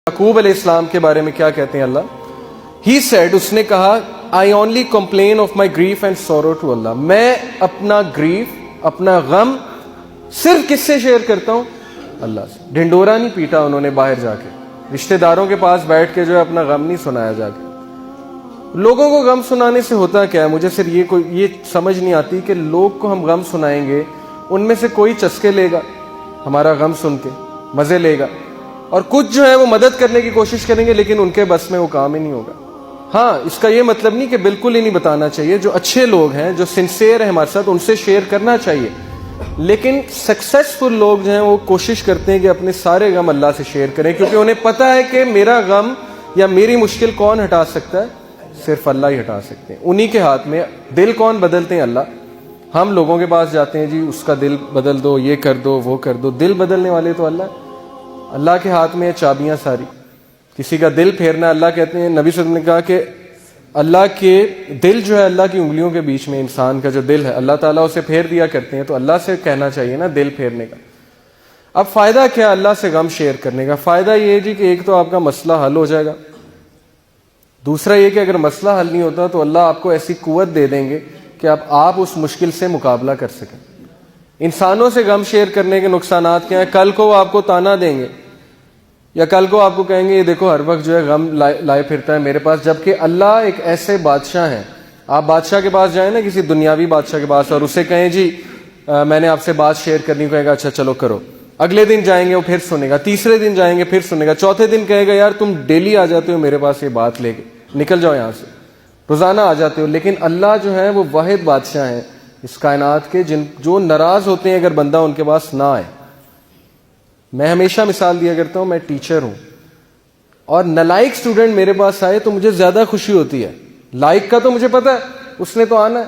یعقوب علیہ السلام کے بارے میں کیا کہتے ہیں اللہ؟ ہی سیڈ، اس نے کہا I only complain of my grief and sorrow to اللہ، میں اپنا گریف، اپنا غم صرف کس سے شیئر کرتا ہوں؟ اللہ سے۔ ڈھنڈورا نہیں پیٹا انہوں نے باہر جا کے، رشتہ داروں کے پاس بیٹھ کے جو ہے اپنا غم نہیں سنایا جا کے۔ لوگوں کو غم سنانے سے ہوتا کیا ہے؟ مجھے صرف یہ سمجھ نہیں آتی کہ لوگ کو ہم غم سنائیں گے، ان میں سے کوئی چسکے لے گا ہمارا غم سن کے، مزے لے گا، اور کچھ جو ہے وہ مدد کرنے کی کوشش کریں گے لیکن ان کے بس میں وہ کام ہی نہیں ہوگا۔ ہاں، اس کا یہ مطلب نہیں کہ بالکل ہی نہیں بتانا چاہیے، جو اچھے لوگ ہیں، جو سنسیئر ہیں ہمارے ساتھ، ان سے شیئر کرنا چاہیے، لیکن سکسیسفل لوگ جو ہیں وہ کوشش کرتے ہیں کہ اپنے سارے غم اللہ سے شیئر کریں، کیونکہ انہیں پتہ ہے کہ میرا غم یا میری مشکل کون ہٹا سکتا ہے؟ صرف اللہ ہی ہٹا سکتے ہیں، انہی کے ہاتھ میں۔ دل کون بدلتے ہیں؟ اللہ۔ ہم لوگوں کے پاس جاتے ہیں، جی اس کا دل بدل دو، یہ کر دو، وہ کر دو، دل بدلنے والے تو اللہ ہے۔ اللہ کے ہاتھ میں چابیاں ساری، کسی کا دل پھیرنا، اللہ کہتے ہیں، نبی صلی اللہ علیہ وسلم نے کہا کہ اللہ کے دل جو ہے اللہ کی انگلیوں کے بیچ میں، انسان کا جو دل ہے اللہ تعالیٰ اسے پھیر دیا کرتے ہیں، تو اللہ سے کہنا چاہیے نا دل پھیرنے کا۔ اب فائدہ کیا اللہ سے غم شیئر کرنے کا؟ فائدہ یہ ہے جی کہ ایک تو آپ کا مسئلہ حل ہو جائے گا، دوسرا یہ کہ اگر مسئلہ حل نہیں ہوتا تو اللہ آپ کو ایسی قوت دے دیں گے کہ آپ اس مشکل سے مقابلہ کر سکیں۔ انسانوں سے غم شیئر کرنے کے نقصانات کیا ہیں؟ کل کو وہ آپ کو تانا دیں گے، یا کل کو آپ کو کہیں گے یہ دیکھو ہر وقت جو ہے غم لائے پھرتا ہے میرے پاس، جبکہ اللہ ایک ایسے بادشاہ ہیں۔ آپ بادشاہ کے پاس جائیں نا، کسی دنیاوی بادشاہ کے پاس، اور اسے کہیں جی میں نے آپ سے بات شیئر کرنی، کہے گا اچھا چلو کرو۔ اگلے دن جائیں گے وہ پھر سنے گا، تیسرے دن جائیں گے پھر سنے گا، چوتھے دن کہے گا یار تم ڈیلی آ جاتے ہو میرے پاس یہ بات لے کے، نکل جاؤ یہاں سے، روزانہ آ جاتے ہو۔ لیکن اللہ جو ہے وہ واحد بادشاہ ہیں اس کائنات کے، جو ناراض ہوتے ہیں اگر بندہ ان کے پاس نہ آئے۔ میں ہمیشہ مثال دیا کرتا ہوں، میں ٹیچر ہوں، اور نالائق اسٹوڈنٹ میرے پاس آئے تو مجھے زیادہ خوشی ہوتی ہے۔ لائق کا تو مجھے پتا ہے اس نے تو آنا ہے،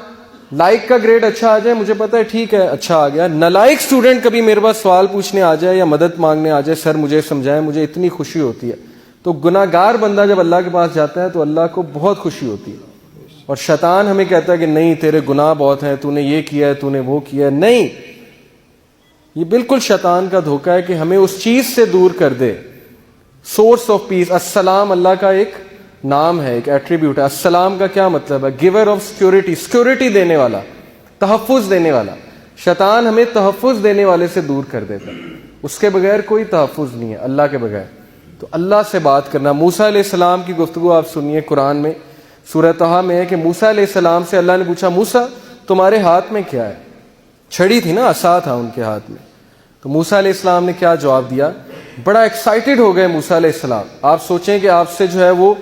لائق کا گریڈ اچھا آ جائے مجھے پتا ہے ٹھیک ہے اچھا آ گیا۔ نالائق اسٹوڈنٹ کبھی میرے پاس سوال پوچھنے آ جائے یا مدد مانگنے آ جائے، سر مجھے سمجھائیں، مجھے اتنی خوشی ہوتی ہے۔ تو گناہ گار بندہ جب اللہ کے پاس جاتا ہے تو اللہ کو بہت خوشی ہوتی ہے، اور شیطان ہمیں کہتا ہے کہ نہیں تیرے گناہ بہت ہیں، تو نے یہ کیا ہے، تو نے وہ کیا ہے۔ نہیں، یہ بالکل شیطان کا دھوکہ ہے کہ ہمیں اس چیز سے دور کر دے۔ سورس آف پیس، السلام اللہ کا ایک نام ہے، ایک ایٹریبیوٹ ہے۔ السلام کا کیا مطلب ہے؟ گیور آف سیکورٹی، سیکورٹی دینے والا، تحفظ دینے والا۔ شیطان ہمیں تحفظ دینے والے سے دور کر دیتا ہے، اس کے بغیر کوئی تحفظ نہیں ہے، اللہ کے بغیر۔ تو اللہ سے بات کرنا۔ موسیٰ علیہ السلام کی گفتگو آپ سنیے قرآن میں، سورہ طٰہٰ میں ہے کہ موسیٰ علیہ السلام سے اللہ نے پوچھا موسیٰ تمہارے ہاتھ میں کیا ہے؟ چھڑی تھی نا، عصا تھا ان کے ہاتھ میں۔ تو موسیٰ علیہ السلام نے کیا جواب دیا؟ بڑا ایکسائٹڈ ہو گئے موسیٰ علیہ السلام۔ آپ سوچیں کہ آپ سے جو ہے وہ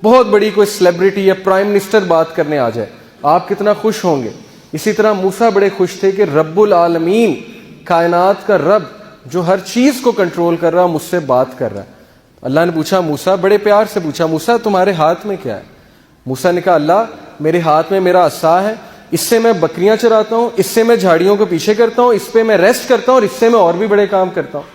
بہت بڑی کوئی سیلیبریٹی یا پرائم منسٹر بات کرنے آ جائے، آپ کتنا خوش ہوں گے۔ اسی طرح موسیٰ بڑے خوش تھے کہ رب العالمین، کائنات کا رب جو ہر چیز کو کنٹرول کر رہا، مجھ سے بات کر رہا ہے۔ اللہ نے پوچھا موسیٰ، بڑے پیار سے پوچھا موسیٰ تمہارے ہاتھ میں کیا ہے؟ موسیٰ نے کہا اللہ میرے ہاتھ میں میرا عصا ہے، اس سے میں بکریاں چراتا ہوں، اس سے میں جھاڑیوں کو پیچھے کرتا ہوں، اس پہ میں ریسٹ کرتا ہوں، اور اس سے میں اور بھی بڑے کام کرتا ہوں۔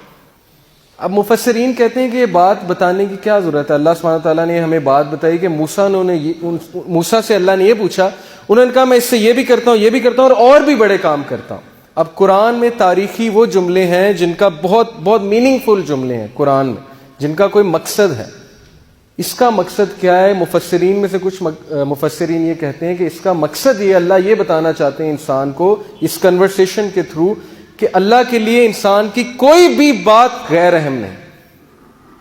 اب مفسرین کہتے ہیں کہ یہ بات بتانے کی کیا ضرورت ہے؟ اللہ سبحانہ تعالیٰ نے ہمیں بات بتائی کہ موسیٰ سے اللہ نے یہ پوچھا، انہوں نے کہا میں اس سے یہ بھی کرتا ہوں، یہ بھی کرتا ہوں، اور بھی بڑے کام کرتا ہوں۔ اب قرآن میں تاریخی وہ جملے ہیں جن کا بہت بہت میننگ فل جملے ہیں قرآن میں، جن کا کوئی مقصد ہے۔ اس کا مقصد کیا ہے؟ مفسرین میں سے کچھ مفسرین یہ کہتے ہیں کہ اس کا مقصد یہ اللہ یہ بتانا چاہتے ہیں انسان کو اس کنورسیشن کے تھرو کہ اللہ کے لیے انسان کی کوئی بھی بات غیر اہم نہیں،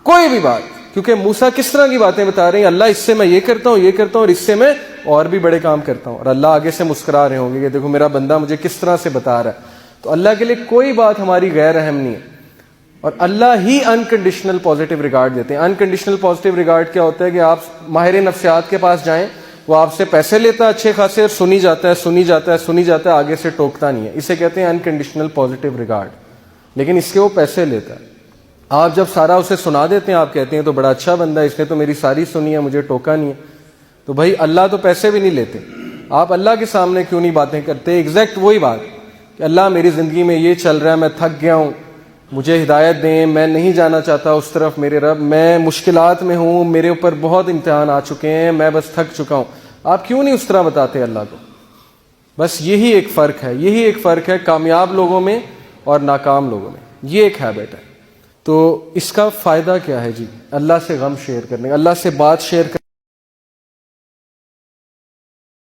کوئی بھی بات۔ کیونکہ موسیٰ کس طرح کی باتیں بتا رہے ہیں؟ اللہ اس سے میں یہ کرتا ہوں، یہ کرتا ہوں، اور اس سے میں اور بھی بڑے کام کرتا ہوں، اور اللہ آگے سے مسکرا رہے ہوں گے کہ دیکھو میرا بندہ مجھے کس طرح سے بتا رہا ہے۔ تو اللہ کے لیے کوئی بات ہماری غیر اہم نہیں ہے، اور اللہ ہی انکنڈیشنل پازیٹیو ریگارڈ دیتے ہیں۔ انکنڈیشنل پازیٹیو ریگارڈ کیا ہوتا ہے کہ آپ ماہر نفسیات کے پاس جائیں، وہ آپ سے پیسے لیتا ہے اچھے خاصے، اور سنی جاتا ہے سنی جاتا ہے سنی جاتا ہے، آگے سے ٹوکتا نہیں ہے، اسے کہتے ہیں انکنڈیشنل پازیٹیو ریگارڈ، لیکن اس کے وہ پیسے لیتا ہے۔ آپ جب سارا اسے سنا دیتے ہیں، آپ کہتے ہیں تو بڑا اچھا بندہ، اس نے تو میری ساری سنی ہے، مجھے ٹوکا نہیں ہے۔ تو بھائی اللہ تو پیسے بھی نہیں لیتے، آپ اللہ کے سامنے کیوں نہیں باتیں کرتے؟ ایگزیکٹ وہی بات کہ اللہ میری زندگی میں یہ چل رہا ہے، میں تھک گیا ہوں، مجھے ہدایت دیں، میں نہیں جانا چاہتا اس طرف میرے رب، میں مشکلات میں ہوں، میرے اوپر بہت امتحان آ چکے ہیں، میں بس تھک چکا ہوں۔ آپ کیوں نہیں اس طرح بتاتے اللہ کو؟ بس یہی ایک فرق ہے، یہی ایک فرق ہے کامیاب لوگوں میں اور ناکام لوگوں میں، یہ ایک ہیبٹ ہے۔ تو اس کا فائدہ کیا ہے جی اللہ سے غم شیئر کرنے کا, اللہ سے بات شیئر